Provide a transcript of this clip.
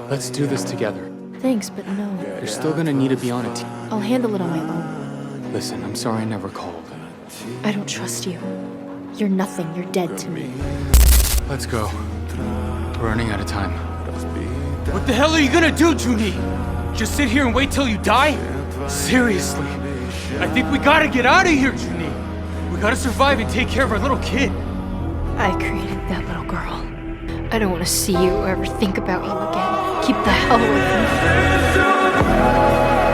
Let's do this together. Thanks, but no. You're still gonna need to be on a team. I'll handle it on my own. Listen, I'm sorry I never called. I don't trust you. You're nothing. You're dead to me. Let's go. We're running out of time. What the hell are you gonna do, Jun-hee? Just sit here and wait till you die? Seriously. I think we gotta get out of here, Jun-hee. We gotta survive and take care of our little kid. I created that little girl. I don't want to see you or ever think about you again. Keep the hell away from me.